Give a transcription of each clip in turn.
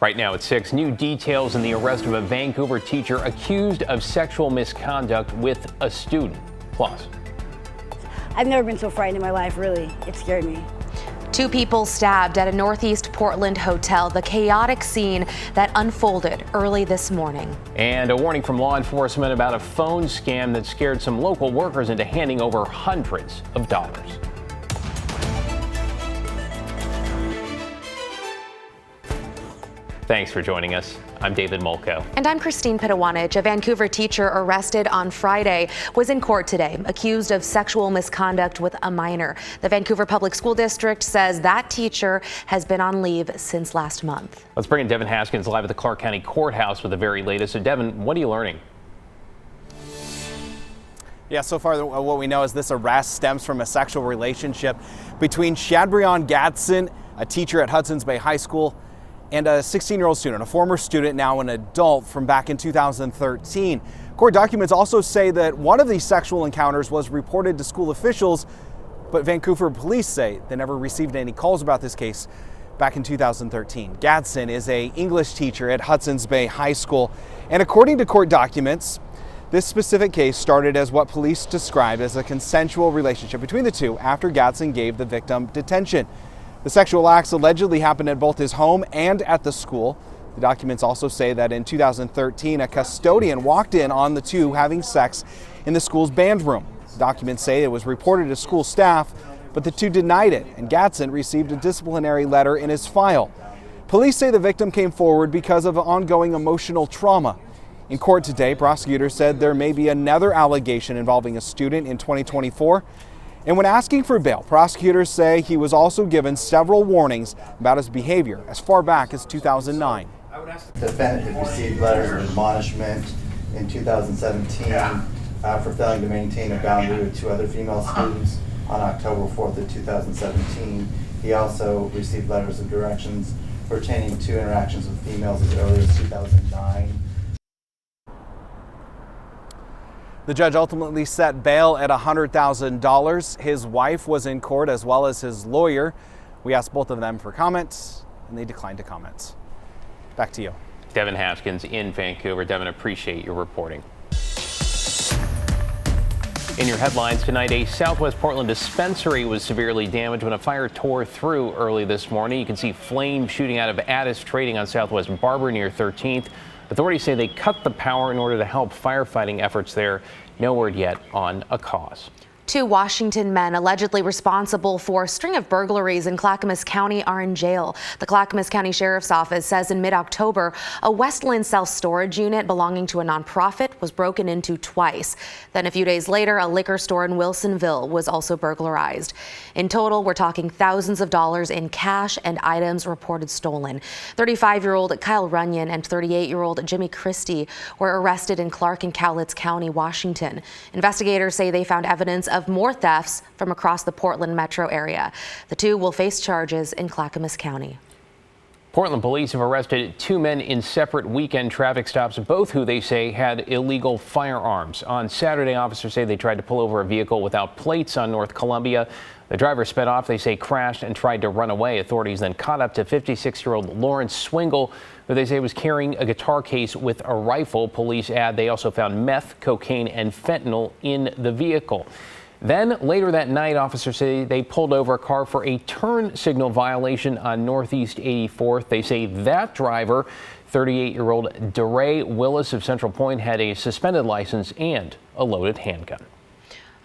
Right now at 6, new details in the arrest of a Vancouver teacher accused of sexual misconduct with a student. Plus, I've never been so frightened in my life, really. It scared me. 2 people stabbed at a Northeast Portland hotel, the chaotic scene that unfolded early this morning. And a warning from law enforcement about a phone scam that scared some local workers into handing over hundreds of dollars. Thanks for joining us. I'm David Molko. And I'm Christine Pitawanich. A Vancouver teacher arrested on Friday was in court today, accused of sexual misconduct with a minor. The Vancouver Public School District says that teacher has been on leave since last month. Let's bring in Devin Haskins live at the Clark County Courthouse with the very latest. So Devin, what are you learning? Yeah, so far what we know is this arrest stems from a sexual relationship between Shadbrian Gadsden, a teacher at Hudson's Bay High School, and a 16-year-old student, a former student, now an adult, from back in 2013. Court documents also say that one of these sexual encounters was reported to school officials, but Vancouver police say they never received any calls about this case back in 2013. Gadsden is an English teacher at Hudson's Bay High School, and according to court documents, this specific case started as what police described as a consensual relationship between the two after Gadsden gave the victim detention. The sexual acts allegedly happened at both his home and at the school. The documents also say that in 2013, a custodian walked in on the two having sex in the school's band room. The documents say it was reported to school staff, but the two denied it, and Gadsden received a disciplinary letter in his file. Police say the victim came forward because of ongoing emotional trauma. In court today, prosecutors said there may be another allegation involving a student in 2024. And when asking for bail, prosecutors say he was also given several warnings about his behavior as far back as 2009. The defendant had received letters of admonishment in 2017 for failing to maintain a boundary with 2 other female students on October 4th of 2017. He also received letters of directions pertaining to interactions with females as early as 2009. The judge ultimately set bail at $100,000. His wife was in court as well as his lawyer. We asked both of them for comments, and they declined to comment. Back to you. Devin Haskins in Vancouver. Devin, appreciate your reporting. In your headlines tonight, a Southwest Portland dispensary was severely damaged when a fire tore through early this morning. You can see flames shooting out of Addis Trading on Southwest Barber near 13th. Authorities say they cut the power in order to help firefighting efforts there. No word yet on a cause. 2 Washington men allegedly responsible for a string of burglaries in Clackamas County are in jail. The Clackamas County Sheriff's Office says in mid-October, a Westland self-storage unit belonging to a nonprofit was broken into twice. Then a few days later, a liquor store in Wilsonville was also burglarized. In total, we're talking thousands of dollars in cash and items reported stolen. 35-year-old Kyle Runyon and 38-year-old Jimmy Christie were arrested in Clark and Cowlitz County, Washington. Investigators say they found evidence of more thefts from across the Portland metro area. The 2 will face charges in Clackamas County. Portland police have arrested 2 men in separate weekend traffic stops, both who they say had illegal firearms. On Saturday, officers say they tried to pull over a vehicle without plates on North Columbia. The driver sped off, they say crashed and tried to run away. Authorities then caught up to 56-year-old Lawrence Swingle, who they say was carrying a guitar case with a rifle. Police add they also found meth, cocaine, and fentanyl in the vehicle. Then later that night, officers say they pulled over a car for a turn signal violation on Northeast 84th. They say that driver, 38-year-old DeRay Willis of Central Point, had a suspended license and a loaded handgun.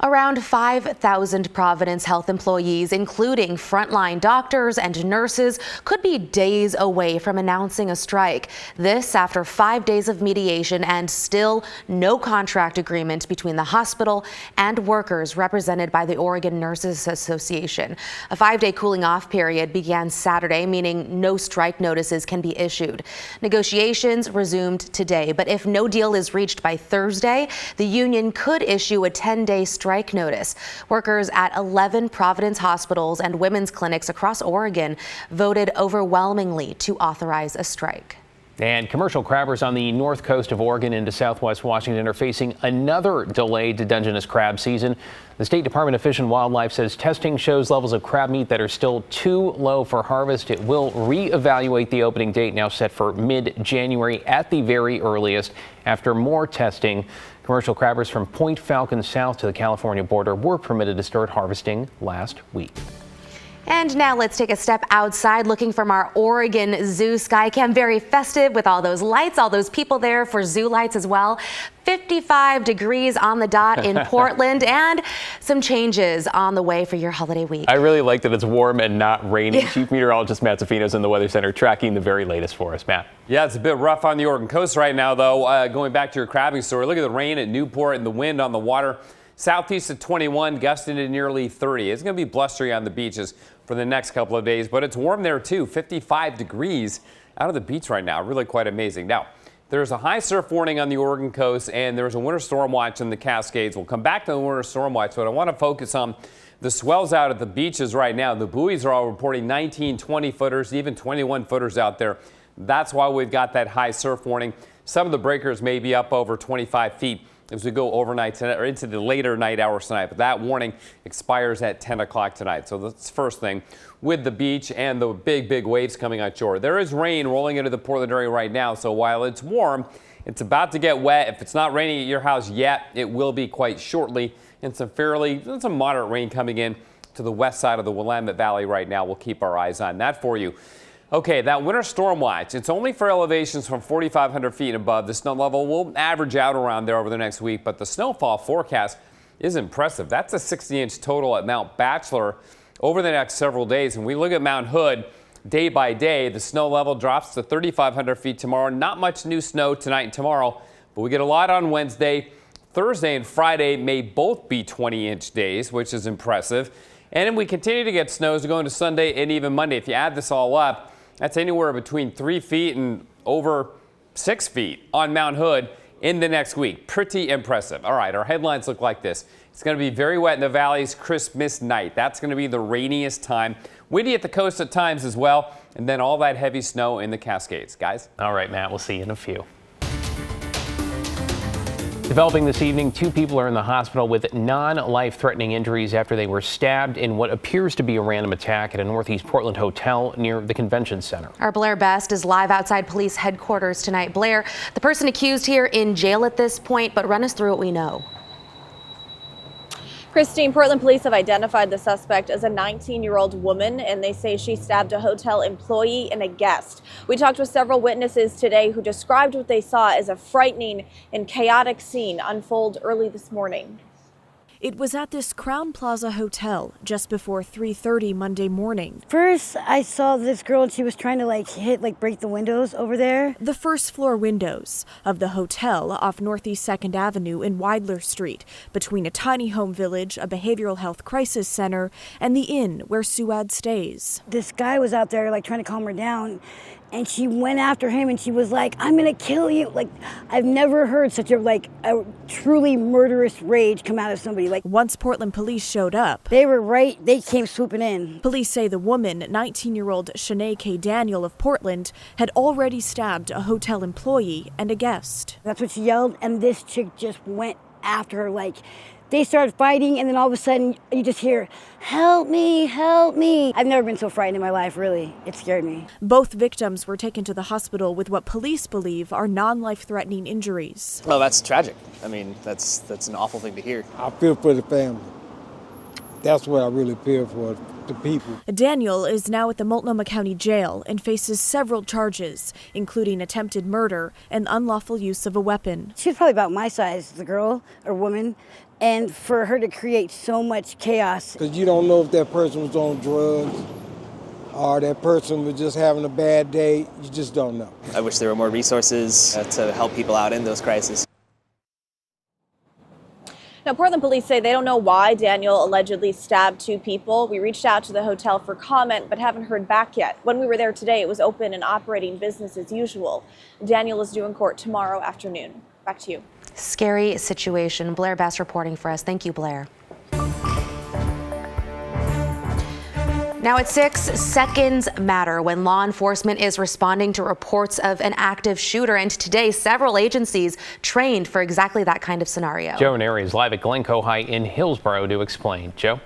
Around 5,000 Providence Health employees, including frontline doctors and nurses, could be days away from announcing a strike. This after 5 days of mediation and still no contract agreement between the hospital and workers represented by the Oregon Nurses Association. A 5-day cooling off period began Saturday, meaning no strike notices can be issued. Negotiations resumed today, but if no deal is reached by Thursday, the union could issue a 10-day strike notice. Workers at 11 Providence hospitals and women's clinics across Oregon voted overwhelmingly to authorize a strike. And commercial crabbers on the north coast of Oregon into southwest Washington are facing another delayed Dungeness crab season. The State Department of Fish and Wildlife says testing shows levels of crab meat that are still too low for harvest. It will reevaluate the opening date, now set for mid-January at the very earliest. After more testing, commercial crabbers from Point Falcon south to the California border were permitted to start harvesting last week. And now let's take a step outside, looking from our Oregon Zoo Skycam. Very festive with all those lights, all those people there for zoo lights as well. 55 degrees on the dot in Portland, and some changes on the way for your holiday week. I really like that it's warm and not rainy. Yeah. Chief Meteorologist Matt Zafino's in the Weather Center tracking the very latest for us. Matt. Yeah, it's a bit rough on the Oregon coast right now, though. Going back to your crabbing story, look at the rain at Newport and the wind on the water. Southeast at 21, gusting to nearly 30. It's going to be blustery on the beaches for the next couple of days, but it's warm there too. 55 degrees out of the beach right now. Really quite amazing. Now, there's a high surf warning on the Oregon coast, and there's a winter storm watch in the Cascades. We'll come back to the winter storm watch, but I want to focus on the swells out at the beaches right now. The buoys are all reporting 19, 20 footers, even 21 footers out there. That's why we've got that high surf warning. Some of the breakers may be up over 25 feet as we go overnight tonight, or into the later night hours tonight. But that warning expires at 10 o'clock tonight. So that's the first thing with the beach and the big waves coming on shore. There is rain rolling into the Portland area right now. So while it's warm, it's about to get wet. If it's not raining at your house yet, it will be quite shortly. And some moderate rain coming in to the west side of the Willamette Valley right now. We'll keep our eyes on that for you. Okay, that winter storm watch, it's only for elevations from 4,500 feet and above. The snow level will average out around there over the next week, but the snowfall forecast is impressive. That's a 60-inch total at Mount Bachelor over the next several days. And we look at Mount Hood day by day. The snow level drops to 3,500 feet tomorrow. Not much new snow tonight and tomorrow, but we get a lot on Wednesday. Thursday and Friday may both be 20-inch days, which is impressive. And then we continue to get snows going to Sunday and even Monday. If you add this all up, that's anywhere between 3 feet and over 6 feet on Mount Hood in the next week. Pretty impressive. All right, our headlines look like this. It's going to be very wet in the valleys, Christmas night. That's going to be the rainiest time. Windy at the coast at times as well. And then all that heavy snow in the Cascades. Guys? All right, Matt, we'll see you in a few. Developing this evening, 2 people are in the hospital with non-life-threatening injuries after they were stabbed in what appears to be a random attack at a Northeast Portland hotel near the convention center. Our Blair Best is live outside police headquarters tonight. Blair, the person accused here in jail at this point, but run us through what we know. Christine, Portland police have identified the suspect as a 19-year-old woman, and they say she stabbed a hotel employee and a guest. We talked with several witnesses today who described what they saw as a frightening and chaotic scene unfold early this morning. It was at this Crown Plaza hotel just before 3:30 Monday morning. First, I saw this girl and she was trying to break the windows over there. The first floor windows of the hotel off Northeast 2nd Avenue in Weidler Street, between a tiny home village, a behavioral health crisis center, and the inn where Suad stays. This guy was out there trying to calm her down. And she went after him and she was like, "I'm going to kill you." I've never heard such a truly murderous rage come out of somebody. Once Portland police showed up, they came swooping in. Police say the woman, 19-year-old Shanae K. Daniel of Portland, had already stabbed a hotel employee and a guest. That's what she yelled, and this chick just went after her. They started fighting, and then all of a sudden, you just hear, "Help me, help me." I've never been so frightened in my life, really. It scared me. Both victims were taken to the hospital with what police believe are non-life-threatening injuries. Well, that's tragic. I mean, that's an awful thing to hear. I feel for the family. That's what I really feel for, the people. Daniel is now at the Multnomah County Jail and faces several charges, including attempted murder and unlawful use of a weapon. She was probably about my size, the girl or woman. And for her to create so much chaos. Because you don't know if that person was on drugs or that person was just having a bad day. You just don't know. I wish there were more resources to help people out in those crises. Now, Portland police say they don't know why Daniel allegedly stabbed 2 people. We reached out to the hotel for comment, but haven't heard back yet. When we were there today, it was open and operating business as usual. Daniel is due in court tomorrow afternoon. Back to you. Scary situation. Blair Best reporting for us. Thank you, Blair. Now at 6, seconds matter when law enforcement is responding to reports of an active shooter. And today, several agencies trained for exactly that kind of scenario. Joe Neri is live at Glencoe High in Hillsborough to explain. Joe?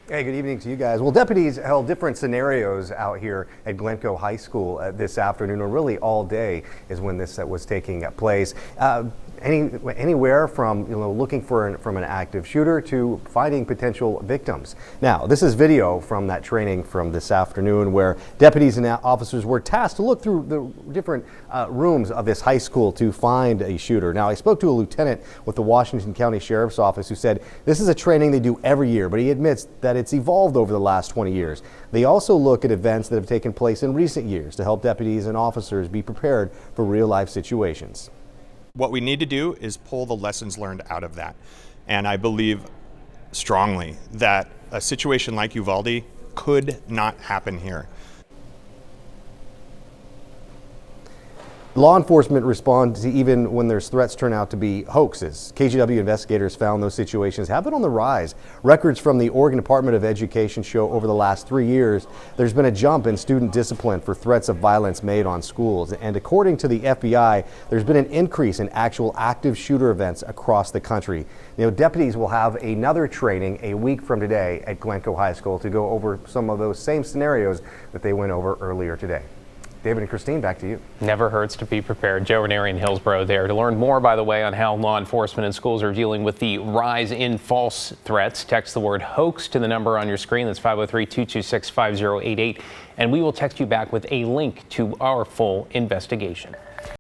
Hey, good evening to you guys. Well, deputies held different scenarios out here at Glencoe High School this afternoon, or really all day is when this was taking place. Anywhere from looking from an active shooter to finding potential victims. Now, this is video from that training from this afternoon where deputies and officers were tasked to look through the different rooms of this high school to find a shooter. Now, I spoke to a lieutenant with the Washington County Sheriff's Office who said this is a training they do every year, but he admits that it's evolved over the last 20 years. They also look at events that have taken place in recent years to help deputies and officers be prepared for real-life situations. What we need to do is pull the lessons learned out of that. And I believe strongly that a situation like Uvalde could not happen here. Law enforcement responds even when there's threats turn out to be hoaxes. KGW investigators found those situations have been on the rise. Records from the Oregon Department of Education show over the last 3 years, there's been a jump in student discipline for threats of violence made on schools. And according to the FBI, there's been an increase in actual active shooter events across the country. Deputies will have another training a week from today at Glencoe High School to go over some of those same scenarios that they went over earlier today. David and Christine, back to you. Never hurts to be prepared. Joe Neri in Hillsborough there. To learn more, by the way, on how law enforcement and schools are dealing with the rise in false threats, text the word hoax to the number on your screen. That's 503-226-5088. And we will text you back with a link to our full investigation.